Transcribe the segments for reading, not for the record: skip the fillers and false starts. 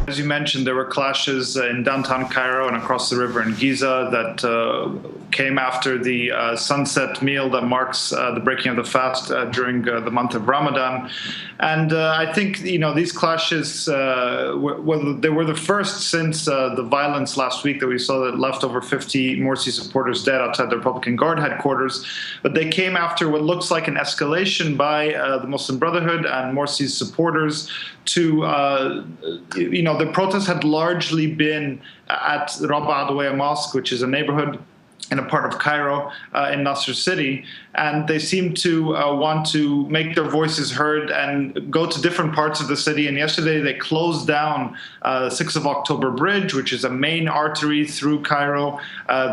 As you mentioned, there were clashes in downtown Cairo and across the river in Giza that came after the sunset meal that marks the breaking of the fast during the month of Ramadan. And I think, these clashes, they were the first since the violence last week that we saw that left over 50 Morsi supporters dead outside the Republican Guard headquarters. But they came after what looks like an escalation by the Muslim Brotherhood and Morsi's supporters to, the protests had largely been at Rabaa Adawiya Mosque, which is a neighborhood in a part of Cairo in Nasser City, and they seem to want to make their voices heard and go to different parts of the city. And yesterday they closed down the 6th of October bridge, which is a main artery through Cairo.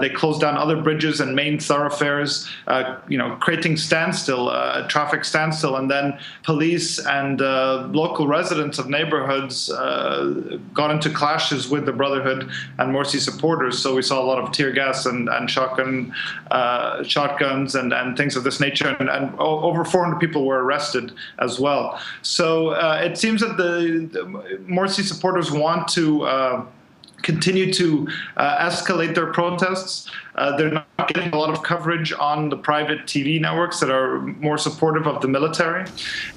They closed down other bridges and main thoroughfares, creating traffic standstill. And then police and local residents of neighborhoods got into clashes with the Brotherhood and Morsi supporters. So we saw a lot of tear gas and shotguns and things of this nature, and over 400 people were arrested as well. So it seems that the Morsi supporters want to continue to escalate their protests. They're not getting a lot of coverage on the private TV networks that are more supportive of the military.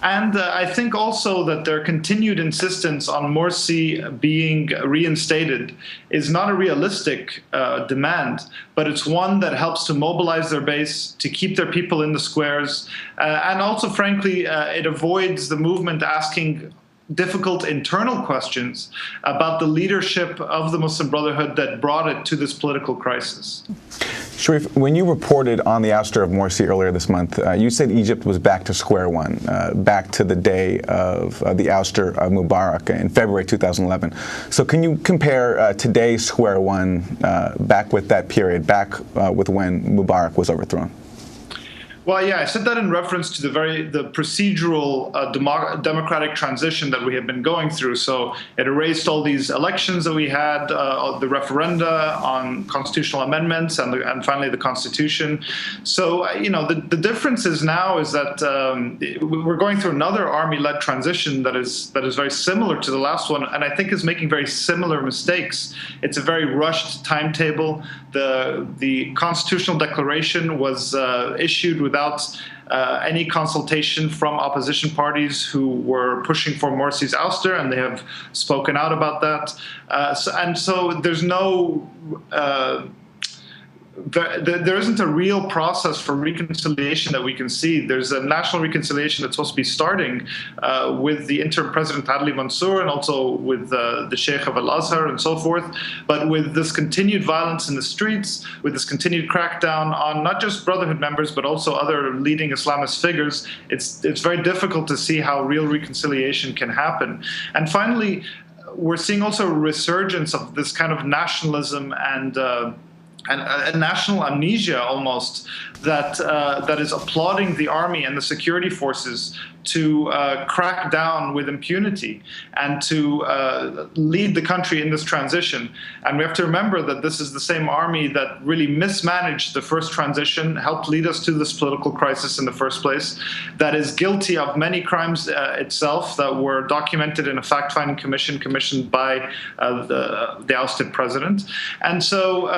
And I think also that their continued insistence on Morsi being reinstated is not a realistic demand, but it's one that helps to mobilize their base, to keep their people in the squares. And also, frankly, it avoids the movement asking difficult internal questions about the leadership of the Muslim Brotherhood that brought it to this political crisis. Sharif, when you reported on the ouster of Morsi earlier this month, you said Egypt was back to square one, back to the day of the ouster of Mubarak in February 2011. So can you compare today's square one back with that period, back with when Mubarak was overthrown? Well, yeah, I said that in reference to the procedural democratic transition that we have been going through. So it erased all these elections that we had, the referenda on constitutional amendments, and finally the Constitution. So, the difference is now is that we're going through another army-led transition that is very similar to the last one, and I think is making very similar mistakes. It's a very rushed timetable. The constitutional declaration was issued without any consultation from opposition parties who were pushing for Morsi's ouster, and they have spoken out about that. So there's no there isn't a real process for reconciliation that we can see. There's a national reconciliation that's supposed to be starting with the interim president Adli Mansour and also with the Sheikh of Al-Azhar and so forth. But with this continued violence in the streets, with this continued crackdown on not just Brotherhood members but also other leading Islamist figures, it's very difficult to see how real reconciliation can happen. And finally, we're seeing also a resurgence of this kind of nationalism and a national amnesia almost that is applauding the army and the security forces to crack down with impunity and to lead the country in this transition. And we have to remember that this is the same army that really mismanaged the first transition, helped lead us to this political crisis in the first place, that is guilty of many crimes itself that were documented in a fact-finding commission commissioned by the ousted president. And so,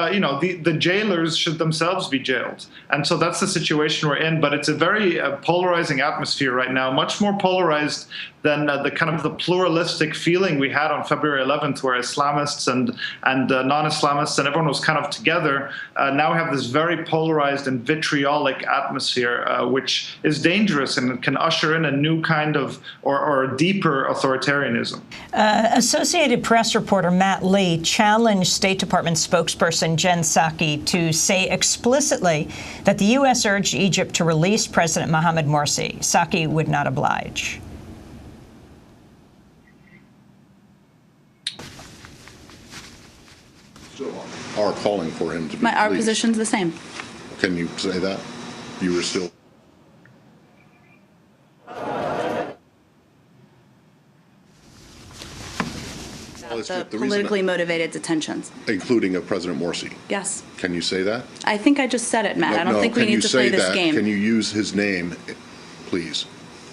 the jailers should themselves be jailed. And so that's the situation we're in. But it's a very polarizing atmosphere right now, much more polarized than the kind of the pluralistic feeling we had on February 11th, where Islamists and non-Islamists and everyone was kind of together. Now we have this very polarized and vitriolic atmosphere, which is dangerous and can usher in a new kind of or a deeper authoritarianism. Associated Press reporter Matt Lee challenged State Department spokesperson Jen Psaki to say explicitly that the U.S. urged Egypt to release President Mohamed Morsi. Psaki would not oblige. Are calling for him to be Our released. position's the same. Can you say that? You were still... The politically motivated detentions. Including of President Morsi. Yes. Can you say that? I think I just said it, Matt. I don't think we need to play this game. Can you use his name, please?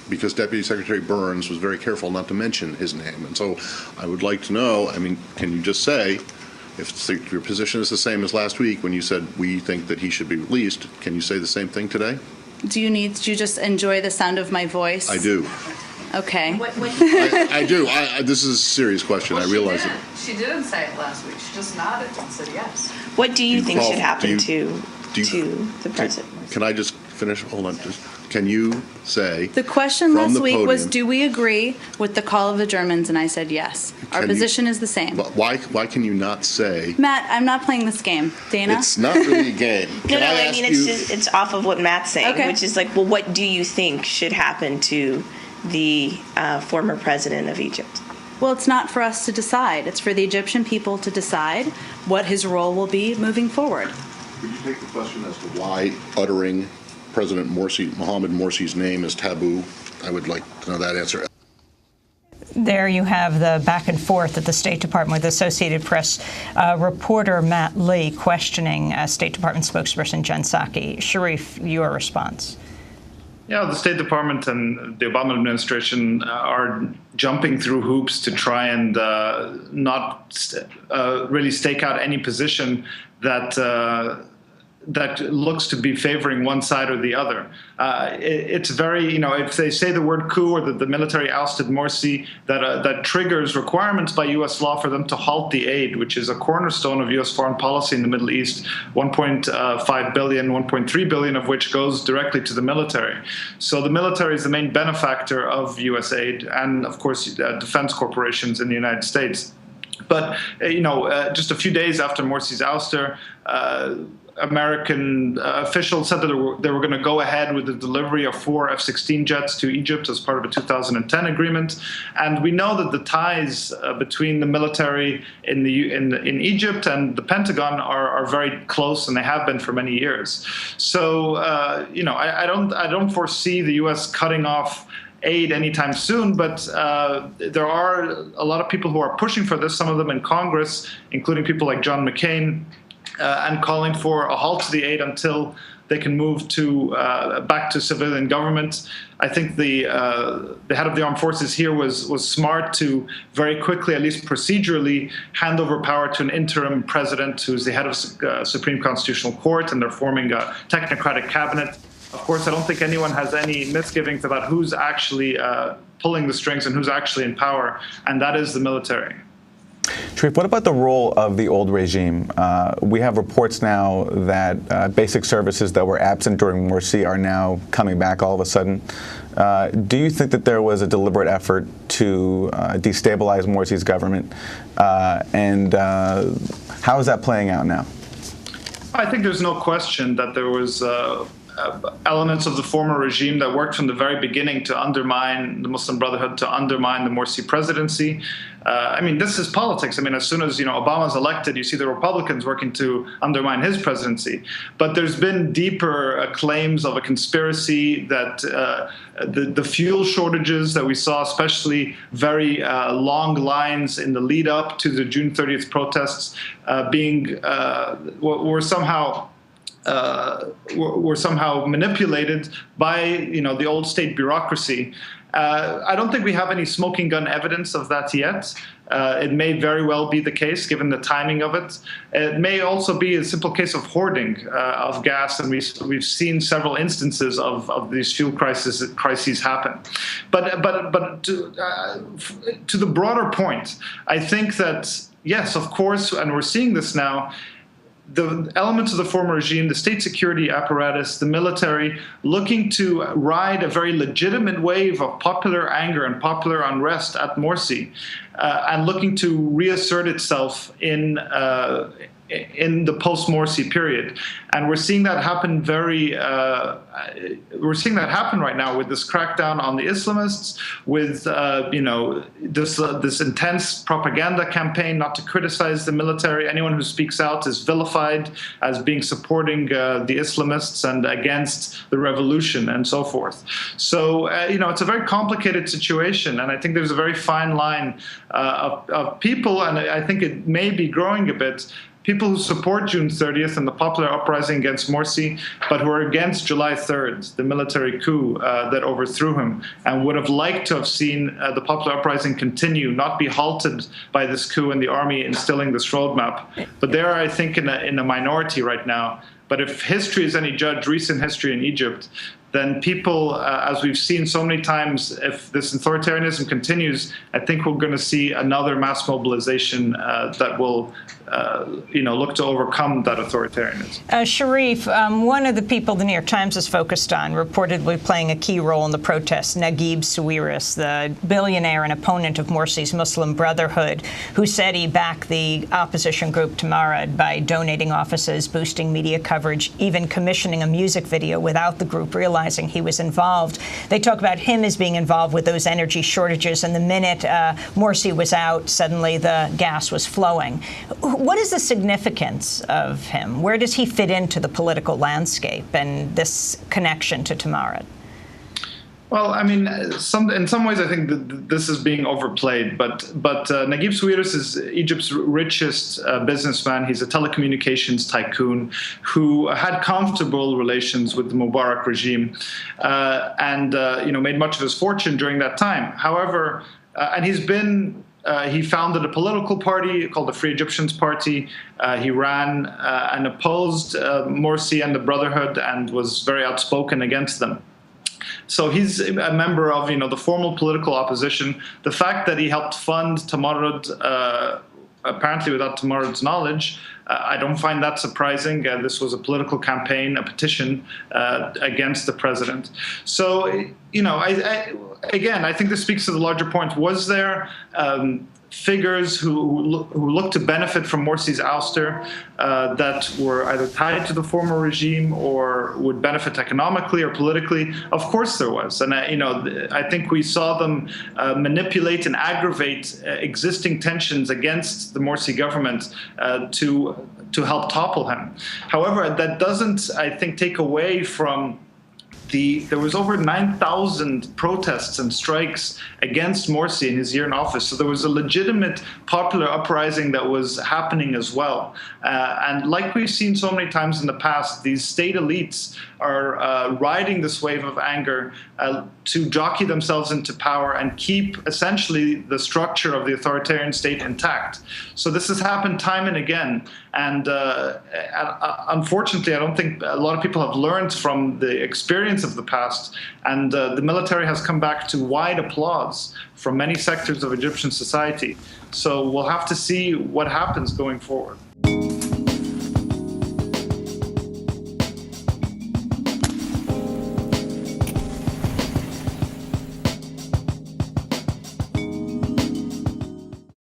because Deputy Secretary Burns was very careful not to mention his name. And so I would like to know, I mean, can you just say, if your position is the same as last week when you said we think that he should be released, can you say the same thing today? Do you just enjoy the sound of my voice? I do. Okay. I do. This is a serious question. Well, I realize it. She didn't say it last week. She just nodded and said yes. What do you think should happen to the president? Can I just finish? Hold on. Can you say? The question from last the week was, podium- do we agree with the call of the Germans? And I said yes. Our position is the same. But why can you not say? Matt, I'm not playing this game. Dana? It's not really a game. I mean, it's off of what Matt's saying, Okay. which is like, well, what do you think should happen to the former president of Egypt? Well, it's not for us to decide. It's for the Egyptian people to decide what his role will be moving forward. Could you take the question as to why uttering President Mohamed Morsi's name is taboo? I would like to know that answer. There you have the back and forth at the State Department with Associated Press reporter Matt Lee questioning State Department spokesperson Jen Psaki. Sharif, your response? Yeah, the State Department and the Obama administration are jumping through hoops to try and not really stake out any position that looks to be favoring one side or the other. It's very, if they say the word coup or that the military ousted Morsi, that triggers requirements by U.S. law for them to halt the aid, which is a cornerstone of U.S. foreign policy in the Middle East, 1.5 billion, 1.3 billion of which goes directly to the military. So the military is the main benefactor of U.S. aid and, of course, defense corporations in the United States. But, just a few days after Morsi's ouster, American officials said that they were going to go ahead with the delivery of 4 F-16 jets to Egypt as part of a 2010 agreement. And we know that the ties between the military in Egypt and the Pentagon are very close, and they have been for many years. So, I don't foresee the U.S. cutting off aid anytime soon, but there are a lot of people who are pushing for this, some of them in Congress, including people like John McCain, and calling for a halt to the aid until they can move back to civilian government. I think the head of the armed forces here was smart to very quickly, at least procedurally, hand over power to an interim president who's the head of Supreme Constitutional Court, and they're forming a technocratic cabinet. Of course, I don't think anyone has any misgivings about who's actually pulling the strings and who's actually in power, and that is the military. Sharif, what about the role of the old regime? We have reports now that basic services that were absent during Morsi are now coming back all of a sudden. Do you think that there was a deliberate effort to destabilize Morsi's government? And how is that playing out now? I think there's no question that there was elements of the former regime that worked from the very beginning to undermine the Muslim Brotherhood, to undermine the Morsi presidency. This is politics. As soon as Obama's elected, you see the Republicans working to undermine his presidency. But there's been deeper claims of a conspiracy that the fuel shortages that we saw, especially very long lines in the lead up to the June 30th protests, were somehow manipulated by the old state bureaucracy. I don't think we have any smoking gun evidence of that yet. It may very well be the case, given the timing of it. It may also be a simple case of hoarding of gas, and we've seen several instances of these fuel crises happen. But to the broader point, I think that yes, of course, and we're seeing this now. The elements of the former regime, the state security apparatus, the military, looking to ride a very legitimate wave of popular anger and popular unrest at Morsi, and looking to reassert itself in the post-Morsi period. And we're seeing that happen right now with this crackdown on the Islamists, with this intense propaganda campaign not to criticize the military. Anyone who speaks out is vilified as being supporting the Islamists and against the revolution and so forth. So, it's a very complicated situation, and I think there's a very fine line of people, and I think it may be growing a bit, people who support June 30th and the popular uprising against Morsi, but who are against July 3rd, the military coup that overthrew him, and would have liked to have seen the popular uprising continue, not be halted by this coup and the army instilling this roadmap. But they're, I think, in a minority right now. But if history is any judge, recent history in Egypt, then people, as we've seen so many times, if this authoritarianism continues, I think we're going to see another mass mobilization that will, look to overcome that authoritarianism. Sharif, one of the people the New York Times is focused on, reportedly playing a key role in the protests, Naguib Sawiris, the billionaire and opponent of Morsi's Muslim Brotherhood, who said he backed the opposition group Tamarad by donating offices, boosting media coverage, even commissioning a music video without the group realizing he was involved. They talk about him as being involved with those energy shortages, and the minute Morsi was out, suddenly the gas was flowing. What is the significance of him? Where does he fit into the political landscape and this connection to Tamarad? Well, I mean, in some ways, I think that this is being overplayed. But Naguib Sawiris is Egypt's richest businessman. He's a telecommunications tycoon who had comfortable relations with the Mubarak regime, and made much of his fortune during that time. However, and he founded a political party called the Free Egyptians Party. He ran and opposed Morsi and the Brotherhood and was very outspoken against them. So he's a member of, the formal political opposition. The fact that he helped fund Tamarad, apparently without Tamarad's knowledge, I don't find that surprising. This was a political campaign, a petition against the president. So, I think this speaks to the larger point. Was there figures who look to benefit from Morsi's ouster that were either tied to the former regime or would benefit economically or politically? Of course there was. And, I think we saw them manipulate and aggravate existing tensions against the Morsi government to help topple him. However, that doesn't, I think, take away from there was over 9,000 protests and strikes against Morsi in his year in office. So there was a legitimate popular uprising that was happening as well. And like we've seen so many times in the past, these state elites are riding this wave of anger to jockey themselves into power and keep essentially the structure of the authoritarian state intact. So this has happened time and again. And unfortunately, I don't think a lot of people have learned from the experience of the past. And the military has come back to wide applause from many sectors of Egyptian society. So we'll have to see what happens going forward.